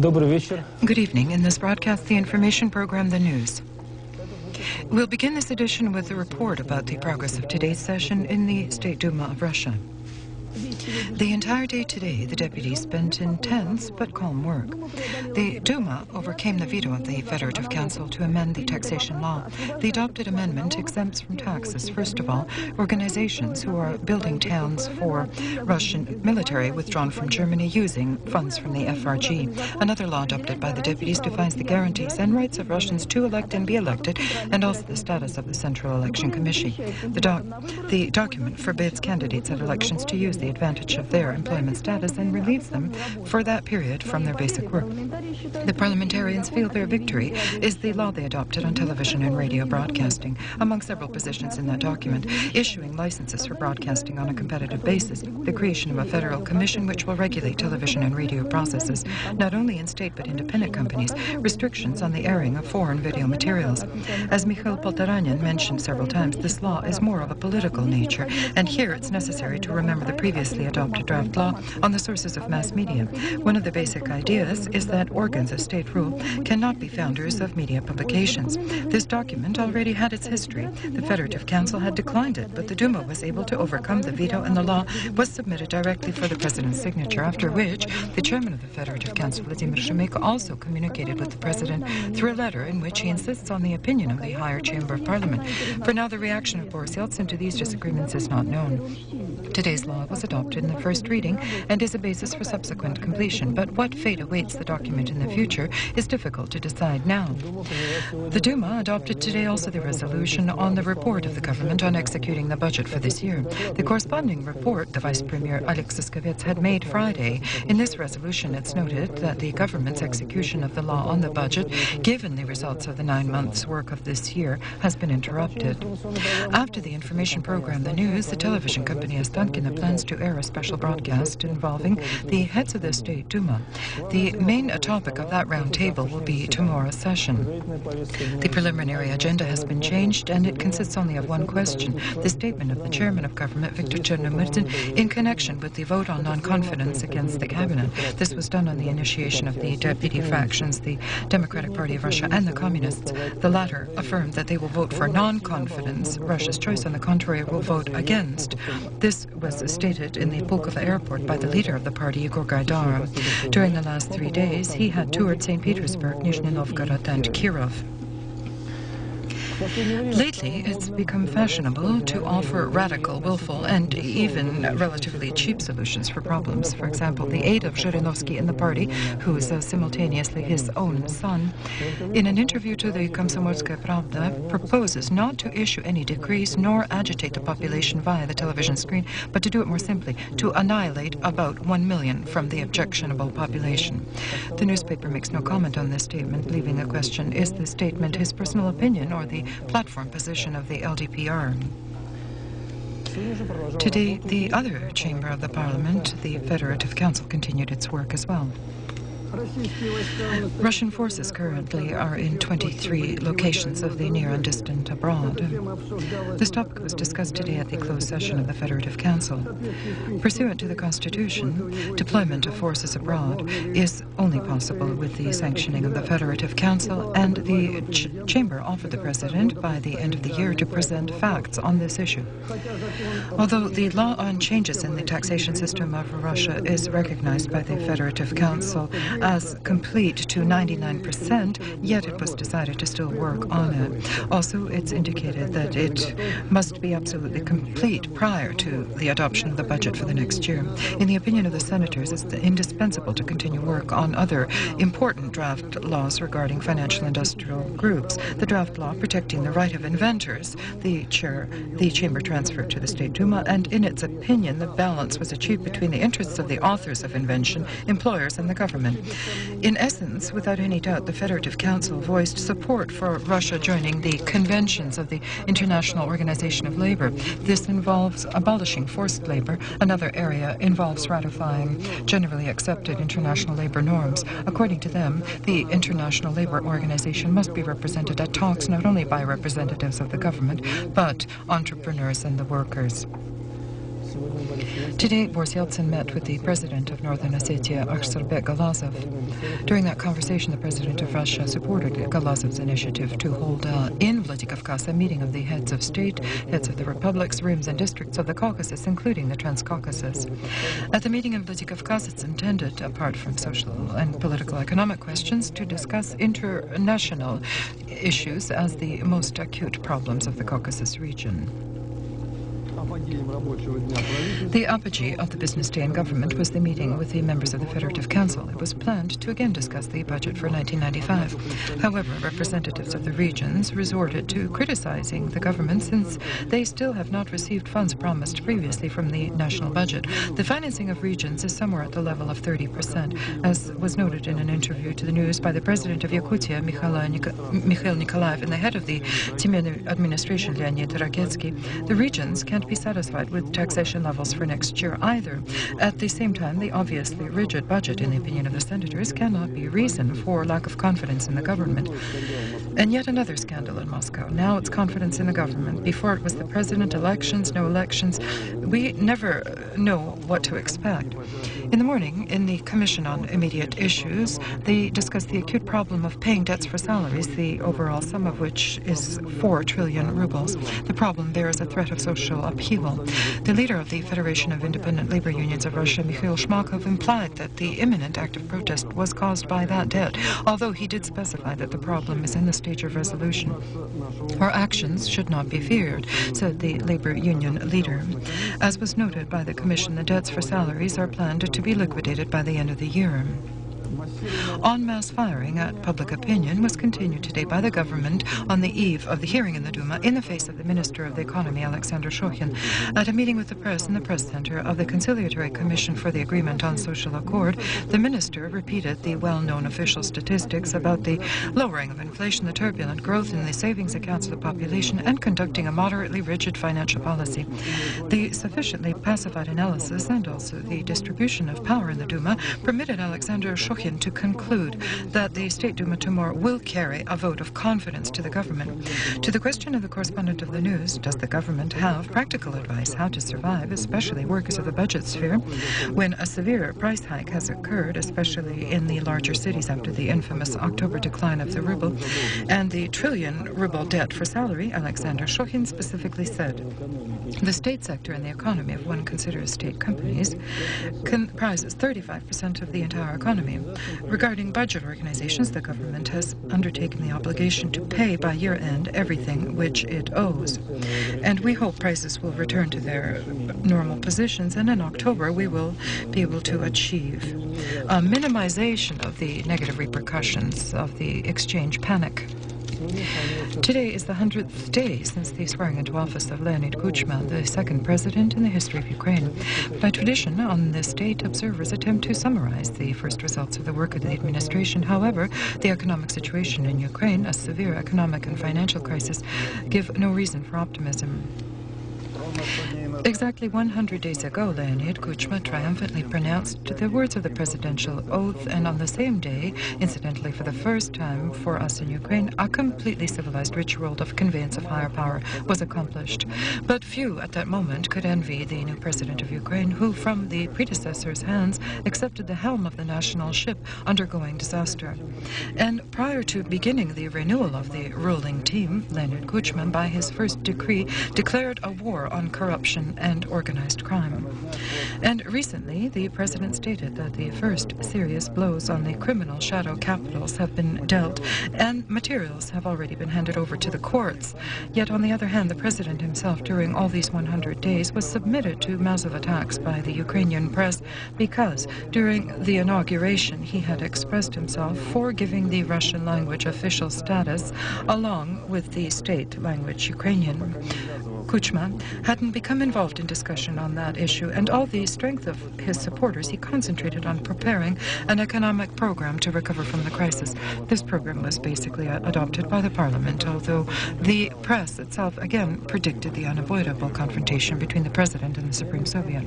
Good evening. In this broadcast, the information program, The News. We'll begin this edition with a report about the progress of today's session in the State Duma of Russia. The entire day today, the deputies spent in tense but calm work. The Duma overcame the veto of the Federative Council to amend the taxation law. The adopted amendment exempts from taxes, first of all, organizations who are building towns for Russian military withdrawn from Germany using funds from the FRG. Another law adopted by the deputies defines the guarantees and rights of Russians to elect and be elected, and also the status of the Central Election Commission. The document forbids candidates at elections to use the advantage of their employment status and relieves them for that period from their basic work. The parliamentarians feel their victory is the law they adopted on television and radio broadcasting, among several positions in that document, issuing licenses for broadcasting on a competitive basis, the creation of a federal commission which will regulate television and radio processes, not only in state but independent companies, restrictions on the airing of foreign video materials. As Mikhail Poltoranin mentioned several times, this law is more of a political nature, and here it's necessary to remember the previously adopted draft law on the sources of mass media. One of the basic ideas is that organs of state rule cannot be founders of media publications. This document already had its history. The Federative Council had declined it, but the Duma was able to overcome the veto and the law was submitted directly for the President's signature, after which the Chairman of the Federative Council, Vladimir Shemeko, also communicated with the President through a letter in which he insists on the opinion of the higher chamber of Parliament. For now, the reaction of Boris Yeltsin to these disagreements is not known. Today's law was adopted in the first reading and is a basis for subsequent completion, but what fate awaits the document in the future is difficult to decide now. The Duma adopted today also the resolution on the report of the government on executing the budget for this year. The corresponding report the Vice Premier Alexis Kavets had made Friday. In this resolution, it's noted that the government's execution of the law on the budget, given the results of the 9 months' work of this year, has been interrupted. After the information program, The News, the television company Ostankino plans to air a special broadcast involving the heads of the State Duma. The main topic of that round table will be tomorrow's session. The preliminary agenda has been changed, and it consists only of one question: the statement of the Chairman of Government, Viktor Chernomyrdin, in connection with the vote on non-confidence against the cabinet. This was done on the initiation of the deputy fractions, the Democratic Party of Russia and the Communists. The latter affirmed that they will vote for non-confidence. Russia's choice, on the contrary, will vote against. This was stated in the Pulkovo airport by the leader of the party, Igor Gaidar. During the last 3 days, he had toured St. Petersburg, Nizhny Novgorod, and Kirov. Lately, it's become fashionable to offer radical, willful, and even relatively cheap solutions for problems. For example, the aide of Zhirinovsky in the party, who is simultaneously his own son, in an interview to the Komsomolskaya Pravda, proposes not to issue any decrees nor agitate the population via the television screen, but to do it more simply, to annihilate about 1 million from the objectionable population. The newspaper makes no comment on this statement, leaving the question: is this statement his personal opinion or the platform position of the LDPR? Today, the other chamber of the Parliament, the Federative Council, continued its work as well. Russian forces currently are in 23 locations of the near and distant abroad. This topic was discussed today at the closed session of the Federative Council. Pursuant to the Constitution, deployment of forces abroad is only possible with the sanctioning of the Federative Council, and the Chamber offered the President by the end of the year to present facts on this issue. Although the law on changes in the taxation system of Russia is recognized by the Federative Council as complete to 99%, yet it was decided to still work on it. Also, it's indicated that it must be absolutely complete prior to the adoption of the budget for the next year. In the opinion of the senators, it's indispensable to continue work on other important draft laws regarding financial industrial groups. The draft law protecting the right of inventors, the chamber transferred to the State Duma, and in its opinion, the balance was achieved between the interests of the authors of invention, employers, and the government. In essence, without any doubt, the Federative Council voiced support for Russia joining the conventions of the International Organization of Labor. This involves abolishing forced labor. Another area involves ratifying generally accepted international labor norms. According to them, the International Labor Organization must be represented at talks not only by representatives of the government, but entrepreneurs and the workers. Today, Boris Yeltsin met with the president of Northern Ossetia, Aksarbek Galazov. During that conversation, the president of Russia supported Galazov's initiative to hold in Vladikavkaz a meeting of the heads of state, heads of the republics, rims and districts of the Caucasus, including the Transcaucasus. At the meeting in Vladikavkaz, it's intended, apart from social and political economic questions, to discuss international issues as the most acute problems of the Caucasus region. The apogee of the business day in government was the meeting with the members of the Federative Council. It was planned to again discuss the budget for 1995. However, representatives of the regions resorted to criticizing the government since they still have not received funds promised previously from the national budget. The financing of regions is somewhere at the level of 30%, as was noted in an interview to the news by the president of Yakutia, Mikhail Nikolaev, and the head of the Timen administration, Leonid Raketsky. The regions can't be satisfied with taxation levels for next year either. At the same time, the obviously rigid budget, in the opinion of the senators, cannot be reason for lack of confidence in the government. And yet another scandal in Moscow. Now it's confidence in the government. Before it was the president, elections, no elections. We never know what to expect. In the morning, in the Commission on Immediate Issues, they discussed the acute problem of paying debts for salaries, the overall sum of which is 4 trillion rubles. The problem bears a threat of social upheaval. The leader of the Federation of Independent Labor Unions of Russia, Mikhail Shmakov, implied that the imminent act of protest was caused by that debt, although he did specify that the problem is in the stage of resolution. Our actions should not be feared, said the labor union leader. As was noted by the Commission, the debts for salaries are planned to be liquidated by the end of the year. En masse firing at public opinion was continued today by the government on the eve of the hearing in the Duma in the face of the Minister of the Economy, Alexander Shokhin. At a meeting with the press in the press center of the Conciliatory Commission for the Agreement on Social Accord, the minister repeated the well-known official statistics about the lowering of inflation, the turbulent growth in the savings accounts of the population, and conducting a moderately rigid financial policy. The sufficiently pacified analysis and also the distribution of power in the Duma permitted Alexander Shokhin to conclude that the State Duma tomorrow will carry a vote of confidence to the government. To the question of the correspondent of the news, does the government have practical advice how to survive, especially workers of the budget sphere, when a severe price hike has occurred, especially in the larger cities after the infamous October decline of the ruble, and the trillion-ruble debt for salary, Alexander Shokhin specifically said, the state sector in the economy, if one considers state companies, comprises 35% of the entire economy. Regarding budget organizations, the government has undertaken the obligation to pay by year-end everything which it owes. And we hope prices will return to their normal positions, and in October we will be able to achieve a minimization of the negative repercussions of the exchange panic. Today is the 100th day since the swearing into office of Leonid Kuchma, the second president in the history of Ukraine. By tradition, on this date, observers attempt to summarize the first results of the work of the administration. However, the economic situation in Ukraine, a severe economic and financial crisis, give no reason for optimism. Exactly 100 days ago, Leonid Kuchma triumphantly pronounced the words of the presidential oath, and on the same day, incidentally for the first time for us in Ukraine, a completely civilized ritual of conveyance of higher power was accomplished. But few at that moment could envy the new president of Ukraine, who from the predecessor's hands accepted the helm of the national ship undergoing disaster. And prior to beginning the renewal of the ruling team, Leonid Kuchma, by his first decree, declared a war on corruption and organized crime. And recently, the president stated that the first serious blows on the criminal shadow capitals have been dealt, and materials have already been handed over to the courts. Yet, on the other hand, the president himself, during all these 100 days, was submitted to massive attacks by the Ukrainian press because, during the inauguration, he had expressed himself for giving the Russian language official status, along with the state language Ukrainian. Kuchma hadn't become involved in discussion on that issue, and all the strength of his supporters, he concentrated on preparing an economic program to recover from the crisis. This program was basically adopted by the parliament, although the press itself again predicted the unavoidable confrontation between the president and the Supreme Soviet.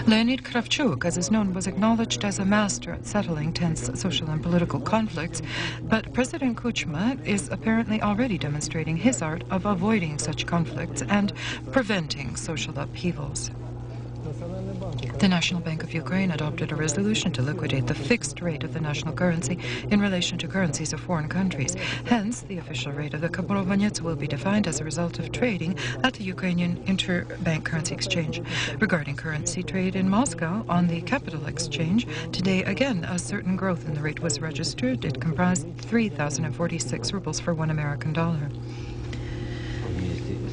Leonid Kravchuk, as is known, was acknowledged as a master at settling tense social and political conflicts, but President Kuchma is apparently already demonstrating his art of avoiding such conflicts and preventing social upheavals. The National Bank of Ukraine adopted a resolution to liquidate the fixed rate of the national currency in relation to currencies of foreign countries. Hence, the official rate of the Kabrovanets will be defined as a result of trading at the Ukrainian interbank currency exchange. Regarding currency trade in Moscow on the capital exchange, today again a certain growth in the rate was registered. It comprised 3,046 rubles for $1 American.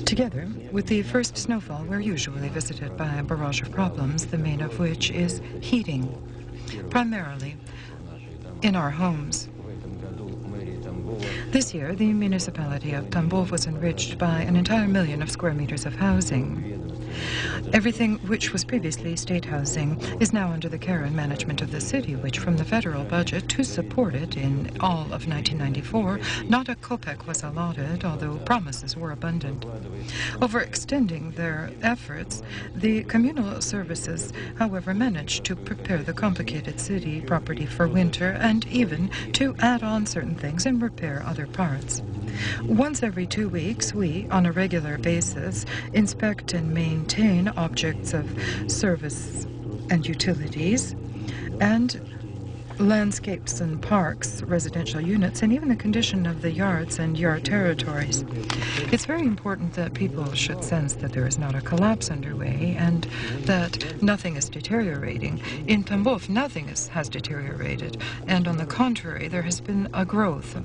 Together with the first snowfall, we're usually visited by a barrage of problems, the main of which is heating, primarily in our homes. This year, the municipality of Tambov was enriched by an entire million of square meters of housing. Everything which was previously state housing is now under the care and management of the city, which from the federal budget to support it in all of 1994, not a kopeck was allotted, although promises were abundant. Overextending their efforts, the communal services, however, managed to prepare the complicated city property for winter and even to add on certain things and repair other parts. Once every 2 weeks, we, on a regular basis, inspect and maintain objects of service and utilities, and landscapes and parks, residential units, and even the condition of the yards and yard territories. It's very important that people should sense that there is not a collapse underway and that nothing is deteriorating. In Tambov, nothing has deteriorated, and on the contrary, there has been a growth.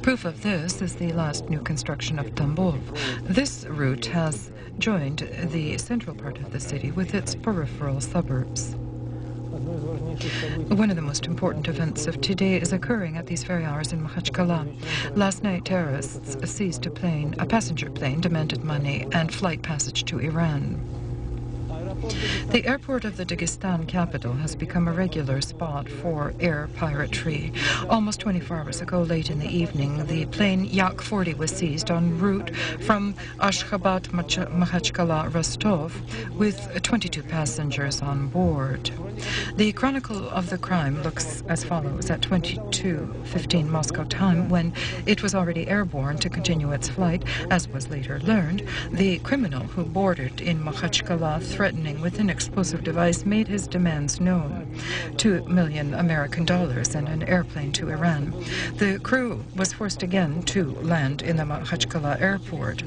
Proof of this is the last new construction of Tambov. This route has joined the central part of the city with its peripheral suburbs. One of the most important events of today is occurring at these very hours in Makhachkala. Last night, terrorists seized a passenger plane, demanded money and flight passage to Iran. The airport of the Dagestan capital has become a regular spot for air piratery. Almost 24 hours ago, late in the evening, the plane Yak-40 was seized en route from Ashkhabat, Makhachkala, Rostov, with 22 passengers on board. The chronicle of the crime looks as follows. At 22:15 Moscow time, when it was already airborne to continue its flight, as was later learned, the criminal who boarded in Makhachkala threatening with an explosive device made his demands known. $2 million American and an airplane to Iran. The crew was forced again to land in the Makhachkala airport.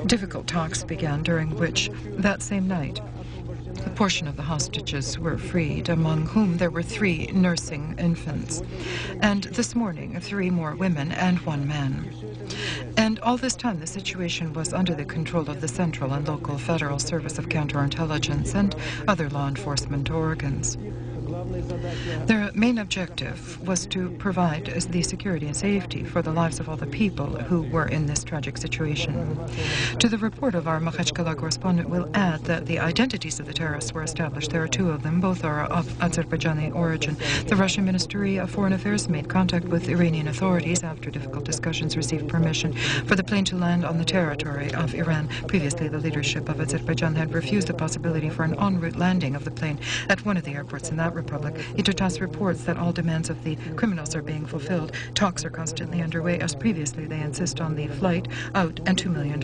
Difficult talks began, during which, that same night, a portion of the hostages were freed, among whom there were 3 nursing infants. And this morning, 3 more women and 1 man. And all this time, the situation was under the control of the Central and Local Federal Service of Counterintelligence and other law enforcement organs. Their main objective was to provide the security and safety for the lives of all the people who were in this tragic situation. To the report of our Makhachkala correspondent, we'll add that the identities of the terrorists were established. There are 2 of them. Both are of Azerbaijani origin. The Russian Ministry of Foreign Affairs made contact with Iranian authorities after difficult discussions received permission for the plane to land on the territory of Iran. Previously, the leadership of Azerbaijan had refused the possibility for an en route landing of the plane at one of the airports in that republic. Intertas reports that all demands of the criminals are being fulfilled. Talks are constantly underway. As previously, they insist on the flight out and $2 million.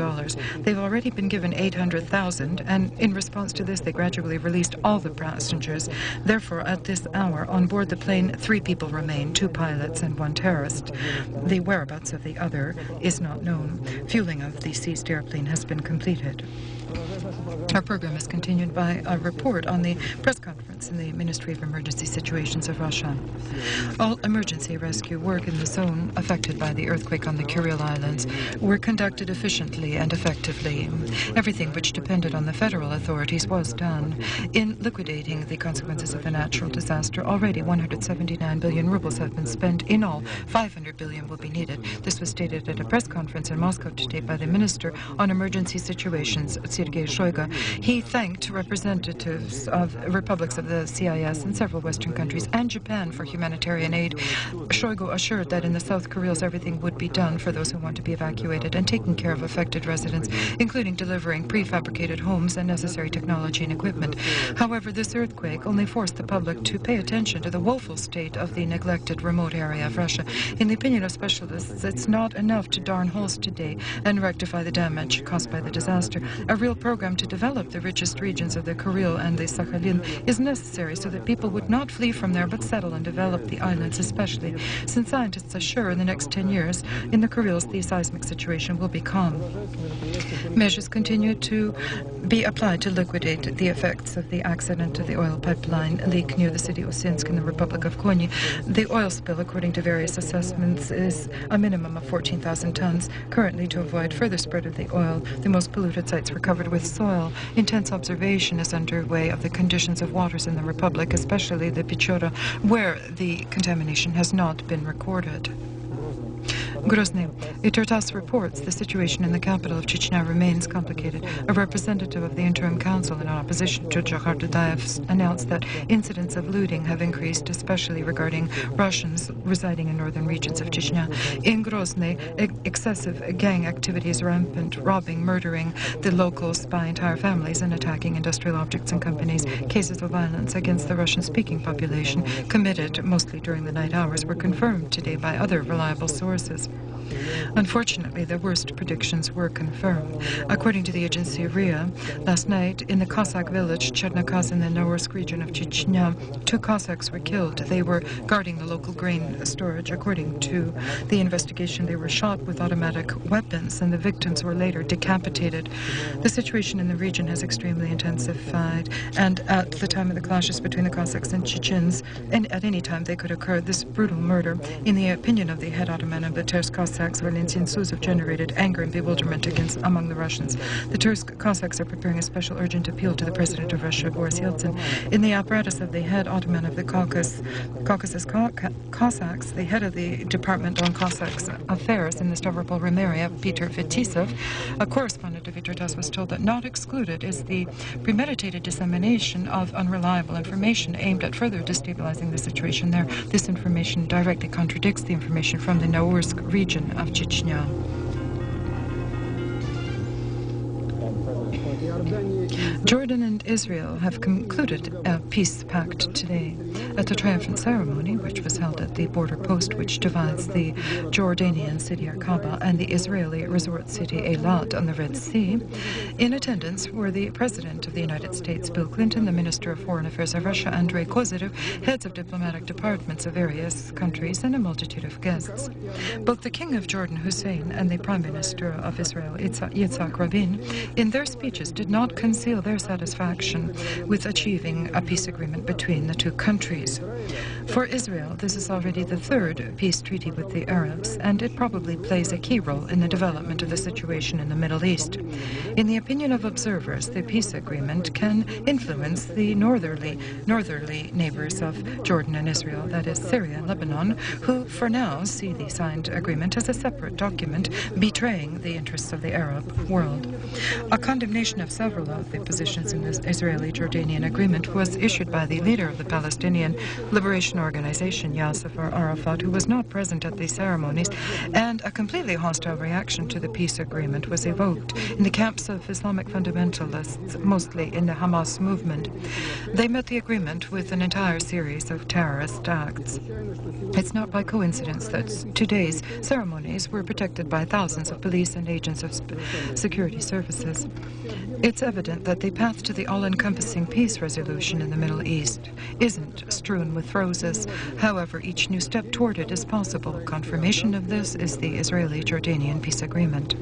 They've already been given $800,000, and in response to this, they gradually released all the passengers. Therefore, at this hour, on board the plane, 3 people remain, 2 pilots and 1 terrorist. The whereabouts of the other is not known. Fueling of the seized airplane has been completed. Our program is continued by a report on the press conference in the Ministry of Emergency Situations of Russia. All emergency rescue work in the zone affected by the earthquake on the Kuril Islands were conducted efficiently and effectively. Everything which depended on the federal authorities was done. In liquidating the consequences of the natural disaster, already 179 billion rubles have been spent. In all, 500 billion will be needed. This was stated at a press conference in Moscow today by the Minister on Emergency Situations, Sergei Shoigu. He thanked representatives of republics of the CIS and several Western countries and Japan for humanitarian aid. Shoigu assured that in the South Kuriles everything would be done for those who want to be evacuated and taking care of affected residents, including delivering prefabricated homes and necessary technology and equipment. However, this earthquake only forced the public to pay attention to the woeful state of the neglected remote area of Russia. In the opinion of specialists, it's not enough to darn holes today and rectify the damage caused by the disaster. A real program to develop the richest regions of the Kuril and the Sakhalin is necessary so that people would not flee from there but settle and develop the islands, especially since scientists assure in the next 10 years in the Kurils the seismic situation will be calm. Measures continue to be applied to liquidate the effects of the accident to the oil pipeline leak near the city of Usinsk in the Republic of Konya. The oil spill, according to various assessments, is a minimum of 14,000 tons. Currently, to avoid further spread of the oil, the most polluted sites were covered with soil. Intense observation is underway of the conditions of waters in the Republic, especially the Pechora, where the contamination has not been recorded. Grozny. Tartas reports the situation in the capital of Chechnya remains complicated. A representative of the interim council in opposition to Jahar Dudayev announced that incidents of looting have increased, especially regarding Russians residing in northern regions of Chechnya. In Grozny, excessive gang activity is rampant, robbing, murdering the locals by entire families and attacking industrial objects and companies. Cases of violence against the Russian-speaking population, committed mostly during the night hours, were confirmed today by other reliable sources. Unfortunately, the worst predictions were confirmed. According to the agency RIA, last night in the Cossack village Chernakaz in the Novorsk region of Chechnya, 2 Cossacks were killed. They were guarding the local grain storage. According to the investigation, they were shot with automatic weapons and the victims were later decapitated. The situation in the region has extremely intensified, and at the time of the clashes between the Cossacks and Chechens, and at any time they could occur, this brutal murder, in the opinion of the head Ottoman of the Tersk Cossacks, Valentin Suzov, generated anger and bewilderment among the Russians. The Tersk Cossacks are preparing a special urgent appeal to the President of Russia, Boris Yeltsin. In the apparatus of the head Ottoman of the Caucasus Cossacks, the head of the Department on Cossacks Affairs in the Stavropol Rim area, Peter Fetisov, a correspondent of Tartas, was told that not excluded is the premeditated dissemination of unreliable information aimed at further destabilizing the situation there. This information directly contradicts the information from the Novorsk region of Chechnya. Jordan and Israel have concluded a peace pact today at a triumphant ceremony which was held at the border post which divides the Jordanian city Aqaba and the Israeli resort city Eilat on the Red Sea. In attendance were the President of the United States, Bill Clinton, the Minister of Foreign Affairs of Russia, Andrei Kozyrev, heads of diplomatic departments of various countries, and a multitude of guests. Both the King of Jordan, Hussein, and the Prime Minister of Israel, Yitzhak Rabin, in their speeches did not conceal their satisfaction with achieving a peace agreement between the two countries. For Israel, this is already the third peace treaty with the Arabs, and it probably plays a key role in the development of the situation in the Middle East. In the opinion of observers, the peace agreement can influence the northerly neighbors of Jordan and Israel, that is Syria and Lebanon, who for now see the signed agreement as a separate document betraying the interests of the Arab world. A condemnation of several of the positions in this Israeli-Jordanian agreement was issued by the leader of the Palestinian Liberation Organization, Yasser Arafat, who was not present at the ceremonies, and a completely hostile reaction to the peace agreement was evoked in the camps of Islamic fundamentalists, mostly in the Hamas movement. They met the agreement with an entire series of terrorist acts. It's not by coincidence that today's ceremonies were protected by thousands of police and agents of security services. It's evident that the path to the all-encompassing peace resolution in the Middle East isn't strewn with roses. However, each new step toward it is possible. Confirmation of this is the Israeli-Jordanian peace agreement.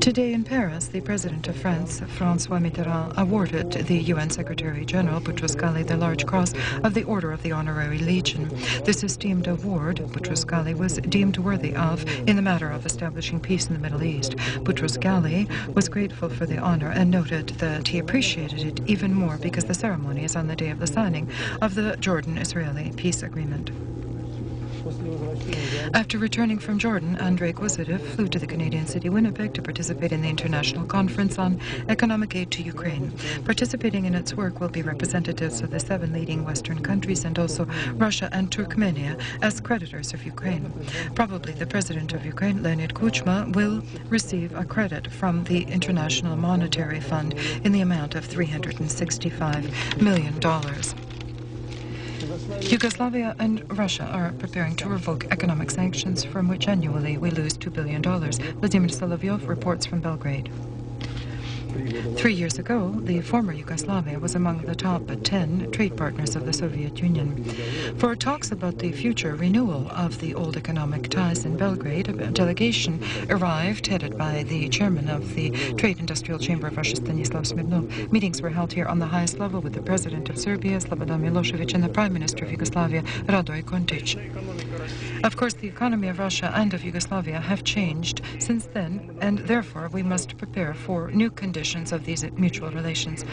Today in Paris, the President of France, François Mitterrand, awarded the UN Secretary-General, Boutros-Ghali, the Large Cross of the Order of the Honorary Legion. This esteemed award Boutros-Ghali was deemed worthy of in the matter of establishing peace in the Middle East. Boutros-Ghali was grateful for the honor and noted that he appreciated it even more because the ceremony is on the day of the signing of the Jordan-Israeli peace agreement. After returning from Jordan, Andrei Kozyrev flew to the Canadian city Winnipeg to participate in the International Conference on Economic Aid to Ukraine. Participating in its work will be representatives of the 7 leading Western countries and also Russia and Turkmenia as creditors of Ukraine. Probably the President of Ukraine, Leonid Kuchma, will receive a credit from the International Monetary Fund in the amount of $365 million. Yugoslavia and Russia are preparing to revoke economic sanctions from which annually we lose $2 billion. Vladimir Solovyov reports from Belgrade. 3 years ago, the former Yugoslavia was among the top 10 trade partners of the Soviet Union. For talks about the future renewal of the old economic ties in Belgrade, a delegation arrived headed by the chairman of the Trade Industrial Chamber of Russia, Stanislav Smirnov. Meetings were held here on the highest level with the President of Serbia, Slobodan Milosevic, and the Prime Minister of Yugoslavia, Radoje Kontić. Of course, the economy of Russia and of Yugoslavia have changed since then, and therefore we must prepare for new conditions of these mutual relations.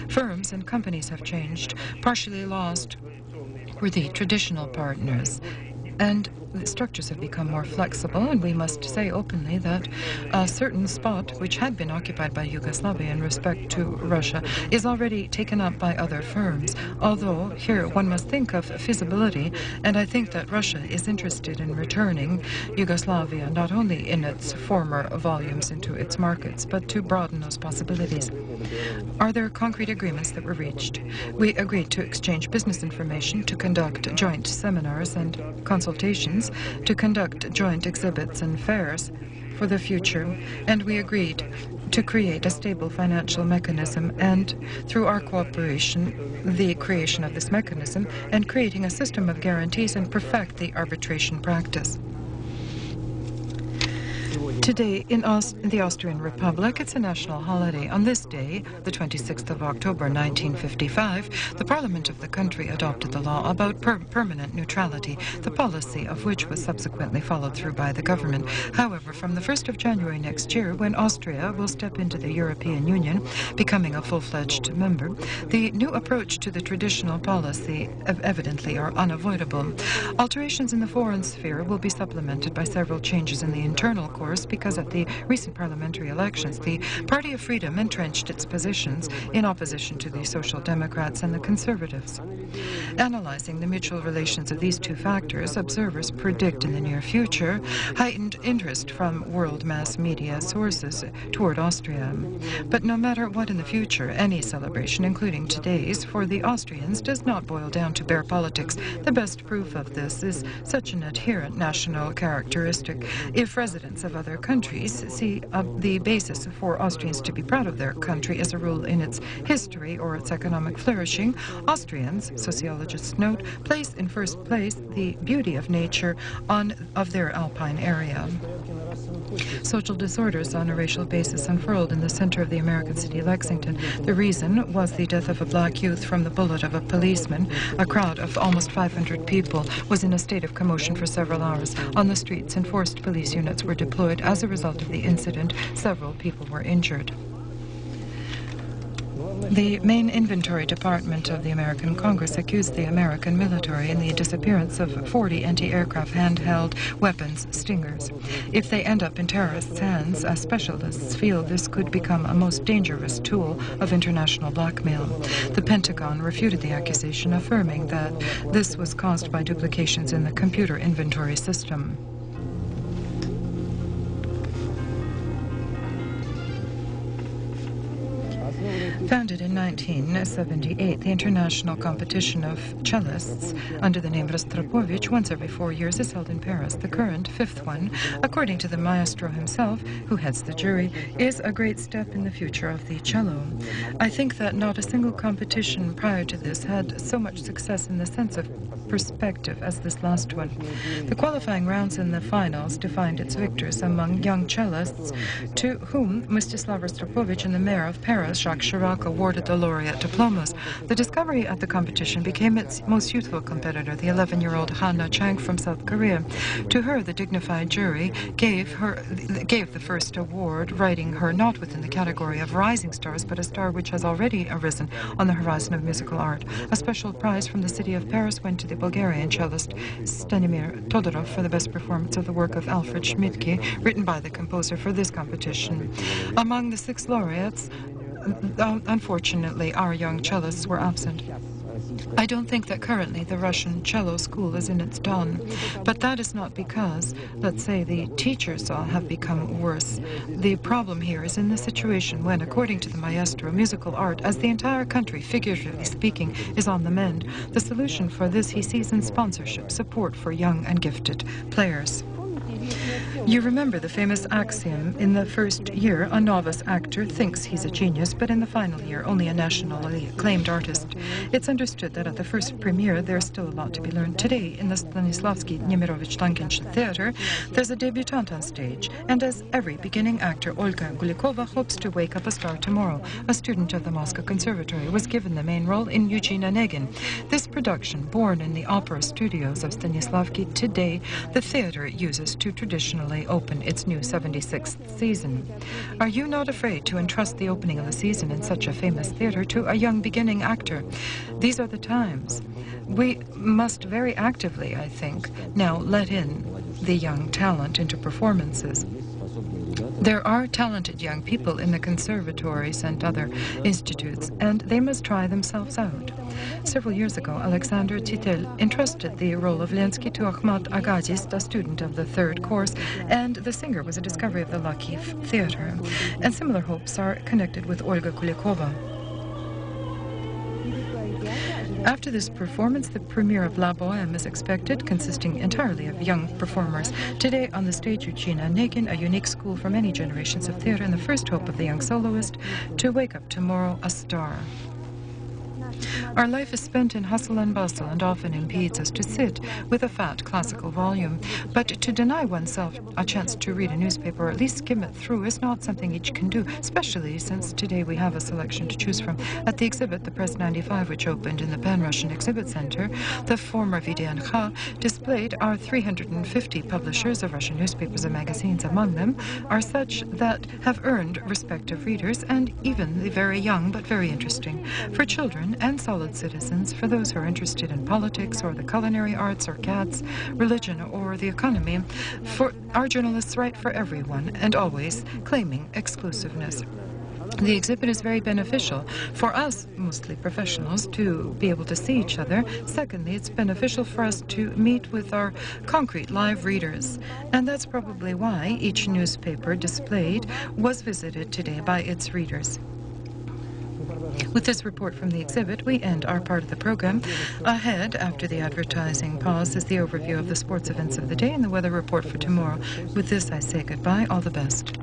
Firms and companies have changed. Partially lost were the traditional partners, and the structures have become more flexible, and we must say openly that a certain spot which had been occupied by Yugoslavia in respect to Russia is already taken up by other firms, although here one must think of feasibility, and I think that Russia is interested in returning Yugoslavia not only in its former volumes into its markets, but to broaden those possibilities. Are there concrete agreements that were reached? We agreed to exchange business information, to conduct joint seminars and consultations, to conduct joint exhibits and fairs for the future, and we agreed to create a stable financial mechanism and, through our cooperation, the creation of this mechanism and creating a system of guarantees and perfect the arbitration practice. Today, in the Austrian Republic, it's a national holiday. On this day, the 26th of October, 1955, the parliament of the country adopted the law about permanent neutrality, the policy of which was subsequently followed through by the government. However, from the 1st of January next year, when Austria will step into the European Union, becoming a full-fledged member, the new approach to the traditional policy evidently are unavoidable. Alterations in the foreign sphere will be supplemented by several changes in the internal course, because at the recent parliamentary elections, the Party of Freedom entrenched its positions in opposition to the Social Democrats and the Conservatives. Analyzing the mutual relations of these two factors, observers predict in the near future heightened interest from world mass media sources toward Austria. But no matter what in the future, any celebration, including today's, for the Austrians does not boil down to bare politics. The best proof of this is such an adherent national characteristic. If residents of other countries see the basis for Austrians to be proud of their country as a rule in its history or its economic flourishing, Austrians, sociologists note, place in first place the beauty of nature of their alpine area. Social disorders on a racial basis unfurled in the center of the American city, Lexington. The reason was the death of a black youth from the bullet of a policeman. A crowd of almost 500 people was in a state of commotion for several hours on the streets, and forced police units were deployed. As a result of the incident, several people were injured. The main inventory department of the American Congress accused the American military in the disappearance of 40 anti-aircraft handheld weapons, Stingers. If they end up in terrorists' hands, as specialists feel this could become a most dangerous tool of international blackmail. The Pentagon refuted the accusation, affirming that this was caused by duplications in the computer inventory system. Founded in 1978, the international competition of cellists under the name Rostropovich once every 4 years is held in Paris. The current, fifth one, according to the maestro himself, who heads the jury, is a great step in the future of the cello. I think that not a single competition prior to this had so much success in the sense of perspective as this last one. The qualifying rounds and the finals defined its victors among young cellists, to whom Mstislav Rostropovich and the mayor of Paris, Jacques Chirac, clock awarded the laureate diplomas. The discovery at the competition became its most youthful competitor, the 11-year-old Hana Chang from South Korea. To her, the dignified jury gave the first award, writing her not within the category of rising stars, but a star which has already arisen on the horizon of musical art. A special prize from the city of Paris went to the Bulgarian cellist Stanimir Todorov for the best performance of the work of Alfred Schmidtke, written by the composer for this competition. Among the 6 laureates, unfortunately, our young cellists were absent. I don't think that currently the Russian cello school is in its dawn, but that is not because, let's say, the teachers have become worse. The problem here is in the situation when, according to the maestro, musical art, as the entire country, figuratively speaking, is on the mend. The solution for this he sees in sponsorship, support for young and gifted players. You remember the famous axiom, in the first year, a novice actor thinks he's a genius, but in the final year, only a nationally acclaimed artist. It's understood that at the first premiere, there's still a lot to be learned. Today, in the Stanislavski Nemirovich-Stankinsky Theater, there's a debutante on stage, and as every beginning actor, Olga Gulikova hopes to wake up a star tomorrow. A student of the Moscow Conservatory was given the main role in Eugene Onegin. This production, born in the opera studios of Stanislavski, today the theater uses to traditionally open its new 76th season. Are you not afraid to entrust the opening of the season in such a famous theater to a young beginning actor? These are the times. We must very actively, I think, now let in the young talent into performances. There are talented young people in the conservatories and other institutes, and they must try themselves out. Several years ago, Alexander Titel entrusted the role of Lenski to Akhmat Agadist, a student of the 3rd course, and the singer was a discovery of the Lakiv Theater. And similar hopes are connected with Olga Kulikova. After this performance, the premiere of La Bohème is expected, consisting entirely of young performers. Today on the stage, Eugene Onegin, a unique school for many generations of theater, and the first hope of the young soloist to wake up tomorrow a star. Our life is spent in hustle and bustle and often impedes us to sit with a fat classical volume. But to deny oneself a chance to read a newspaper or at least skim it through is not something each can do, especially since today we have a selection to choose from. At the exhibit, the Press 95, which opened in the Pan-Russian Exhibit Center, the former VDNH displayed our 350 publishers of Russian newspapers and magazines. Among them are such that have earned respective readers and even the very young but very interesting. For children and solid citizens, for those who are interested in politics or the culinary arts or cats, religion or the economy, for our journalists write for everyone and always claiming exclusiveness. The exhibit is very beneficial for us, mostly professionals, to be able to see each other. Secondly, it's beneficial for us to meet with our concrete live readers. And that's probably why each newspaper displayed was visited today by its readers. With this report from the exhibit, we end our part of the program. Ahead, after the advertising pause, is the overview of the sports events of the day and the weather report for tomorrow. With this, I say goodbye. All the best.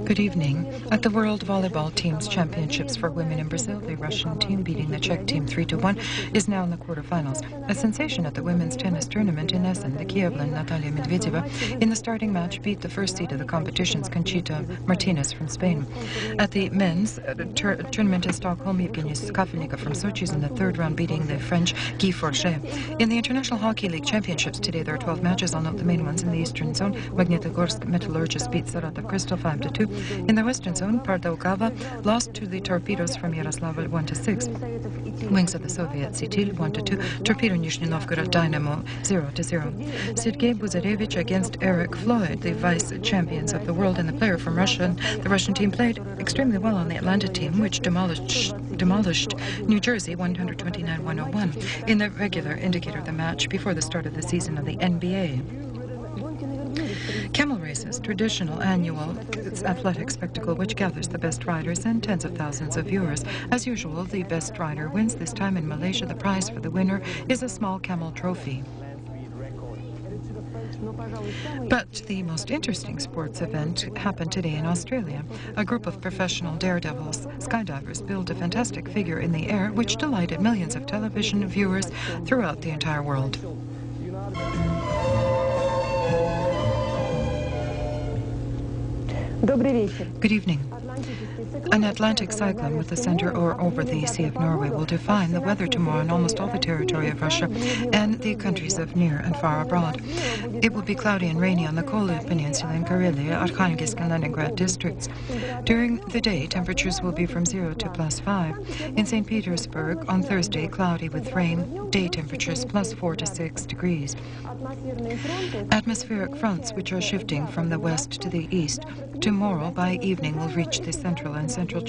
Good evening. At the World Volleyball Teams Championships for Women in Brazil, the Russian team beating the Czech team 3-1 is now in the quarterfinals. A sensation at the women's tennis tournament in Essen, the Kievlin Natalia Medvedeva in the starting match beat the first seed of the competition's Conchita Martinez from Spain. At the men's tournament in Stockholm, Evgeny Kafelnikov from Sochi is in the 3rd round beating the French Guy Forget. In the International Hockey League Championships today, there are 12 matches. I'll note the main ones in the Eastern Zone. Magnitogorsk Metallurgist beat Saratov Crystal 5-2. In the Western Zone, Pardaukava lost to the Torpedoes from Yaroslavl 1-6. Wings of the Soviet Sitil 1-2. Torpedo Nizhny Novgorod Dynamo 0-0. Sergei Buzarevich against Eric Floyd, the vice champions of the world and the player from Russia. The Russian team played extremely well on the Atlanta team, which demolished New Jersey 129-101 in the regular indicator of the match before the start of the season of the NBA. Camel races, traditional annual athletic spectacle which gathers the best riders and tens of thousands of viewers. As usual, the best rider wins. This time in Malaysia, the prize for the winner is a small camel trophy. But the most interesting sports event happened today in Australia. A group of professional daredevils, skydivers, built a fantastic figure in the air which delighted millions of television viewers throughout the entire world. Good evening. An Atlantic cyclone with a center over the Sea of Norway will define the weather tomorrow in almost all the territory of Russia and the countries of near and far abroad. It will be cloudy and rainy on the Kola Peninsula in Karelia, Arkhangelsk and Leningrad districts. During the day, temperatures will be from 0 to +5. In St. Petersburg, on Thursday, cloudy with rain, day temperatures +4 to 6 degrees. Atmospheric fronts, which are shifting from the west to the east, tomorrow by evening will reach the central and central